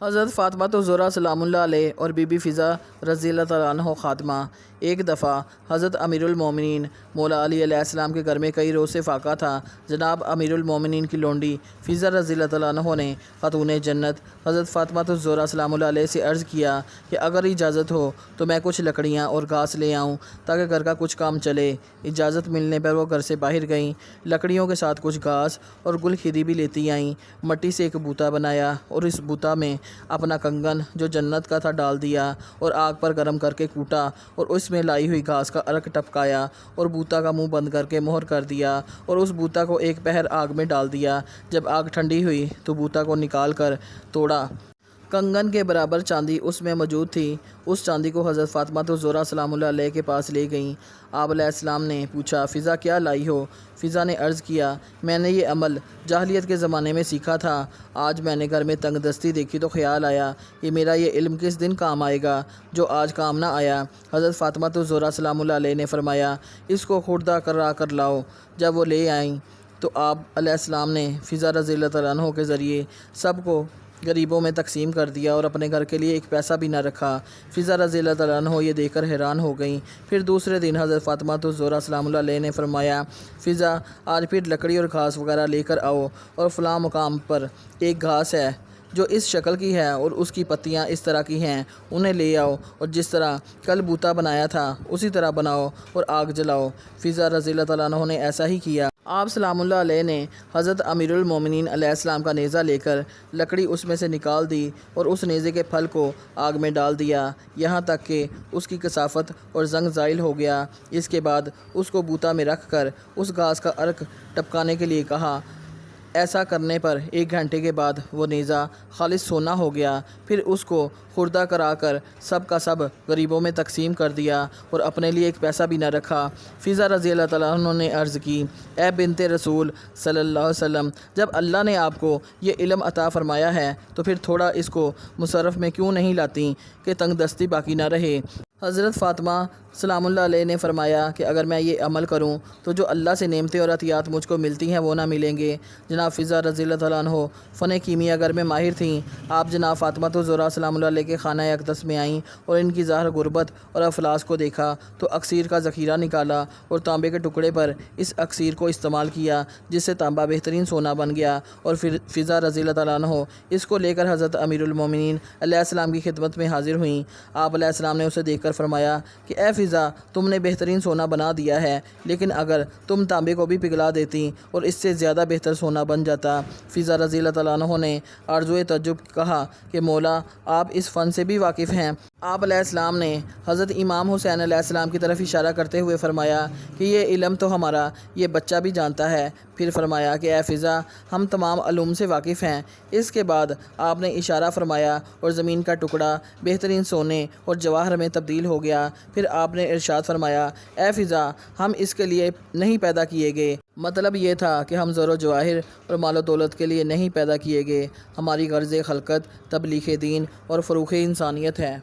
حضرت فاطمہ الزہرا سلام اللہ علیہ اور بی بی فضا رضی اللہ تعالیٰ عنہ خاتمہ۔ ایک دفعہ حضرت امیر المومنین مولا علی علیہ السلام کے گھر میں کئی روز سے فاقہ تھا۔ جناب امیر المومنین کی لونڈی فضا رضی اللہ تعالیٰ عنہ نے خاتون جنت حضرت فاطمہ الزہرا سلام اللہ علیہ سے عرض کیا کہ اگر اجازت ہو تو میں کچھ لکڑیاں اور گھاس لے آؤں تاکہ گھر کا کچھ کام چلے۔ اجازت ملنے پر وہ گھر سے باہر گئیں، لکڑیوں کے ساتھ کچھ گھاس اور گل کھیری بھی لیتی آئیں۔ مٹی سے ایک بوتا بنایا اور اس بوتا میں اپنا کنگن جو جنت کا تھا ڈال دیا اور آگ پر گرم کر کے کوٹا اور اس میں لائی ہوئی گھاس کا عرق ٹپکایا اور بوتا کا منہ بند کر کے مہر کر دیا اور اس بوتا کو ایک پہر آگ میں ڈال دیا۔ جب آگ ٹھنڈی ہوئی تو بوتا کو نکال کر توڑا۔ کنگن کے برابر چاندی اس میں موجود تھی۔ اس چاندی کو حضرت فاطمہ الزہرا سلام اللہ علیہ کے پاس لے گئیں۔ آپ علیہ السلام نے پوچھا، فضا کیا لائی ہو؟ فضا نے عرض کیا، میں نے یہ عمل جاہلیت کے زمانے میں سیکھا تھا۔ آج میں نے گھر میں تنگ دستی دیکھی تو خیال آیا کہ میرا یہ علم کس دن کام آئے گا جو آج کام نہ آیا۔ حضرت فاطمہ الزہرا سلام اللہ علیہ نے فرمایا، اس کو خوردہ کرا کر لاؤ۔ جب وہ لے آئیں تو آپ علیہ السلام نے فضا رضی اللہ تعالیٰ عنہ کے ذریعے سب کو غریبوں میں تقسیم کر دیا اور اپنے گھر کے لیے ایک پیسہ بھی نہ رکھا۔ فضا رضی اللہ تعالیٰ عنہ یہ دیکھ کر حیران ہو گئیں۔ پھر دوسرے دن حضرت فاطمہ الزہرا سلام اللہ علیہ نے فرمایا، فضا آج پھر لکڑی اور گھاس وغیرہ لے کر آؤ اور فلاں مقام پر ایک گھاس ہے جو اس شکل کی ہے اور اس کی پتیاں اس طرح کی ہیں، انہیں لے آؤ اور جس طرح کل بوتا بنایا تھا اسی طرح بناؤ اور آگ جلاؤ۔ فضا رضی اللہ تعالیٰ عنہ نے ایسا ہی کیا۔ آپ سلام اللہ علیہ نے حضرت امیر المومنین علیہ السلام کا نیزہ لے کر لکڑی اس میں سے نکال دی اور اس نیزے کے پھل کو آگ میں ڈال دیا یہاں تک کہ اس کی کثافت اور زنگ زائل ہو گیا۔ اس کے بعد اس کو بوتا میں رکھ کر اس گھاس کا عرق ٹپکانے کے لیے کہا۔ ایسا کرنے پر 1 گھنٹے کے بعد وہ نیزہ خالص سونا ہو گیا۔ پھر اس کو خوردہ کرا کر سب کا سب غریبوں میں تقسیم کر دیا اور اپنے لیے ایک پیسہ بھی نہ رکھا۔ فضا رضی اللہ تعالیٰ عنہ نے عرض کی، اے بنت رسول صلی اللہ علیہ وسلم، جب اللہ نے آپ کو یہ علم عطا فرمایا ہے تو پھر تھوڑا اس کو مصرف میں کیوں نہیں لاتی کہ تنگ دستی باقی نہ رہے۔ حضرت فاطمہ سلام اللہ علیہ نے فرمایا کہ اگر میں یہ عمل کروں تو جو اللہ سے نعمتیں اور عطیات مجھ کو ملتی ہیں وہ نہ ملیں گے۔ جناب فضا رضی اللہ تعالیٰ عنہ فن کیمیا گر میں ماہر تھیں۔ آپ جناب فاطمہ الزہرا سلام اللہ علیہ کے خانہ اقدس میں آئیں اور ان کی ظاہر غربت اور افلاس کو دیکھا تو اکسیر کا ذخیرہ نکالا اور تانبے کے ٹکڑے پر اس اکسیر کو استعمال کیا جس سے تانبا بہترین سونا بن گیا اور پھر فضا رضی اللہ تعالیٰ عنہ اس کو لے کر حضرت امیر المومنین علیہ السلام کی خدمت میں حاضر ہوئیں۔ آپ علیہ السلام نے اسے دیکھ کر فرمایا کہ اے فضا، تم نے بہترین سونا بنا دیا ہے، لیکن اگر تم تانبے کو بھی پگھلا دیتی اور اس سے زیادہ بہتر سونا بن جاتا۔ فضا رضی اللہ تعالیٰ عنہ نے آرزوئے تعجب کہا کہ مولا، آپ اس فن سے بھی واقف ہیں۔ آپ علیہ السلام نے حضرت امام حسین علیہ السلام کی طرف اشارہ کرتے ہوئے فرمایا کہ یہ علم تو ہمارا یہ بچہ بھی جانتا ہے۔ پھر فرمایا کہ اے فضا، ہم تمام علوم سے واقف ہیں۔ اس کے بعد آپ نے اشارہ فرمایا اور زمین کا ٹکڑا بہترین سونے اور جواہر میں تبدیل ہو گیا۔ پھر آپ نے ارشاد فرمایا، اے فضا، ہم اس کے لیے نہیں پیدا کیے گئے۔ مطلب یہ تھا کہ ہم زر و جواہر اور مال و دولت کے لیے نہیں پیدا کیے گئے۔ ہماری غرض خلقت تبلیغ دین اور فروغ انسانیت ہے۔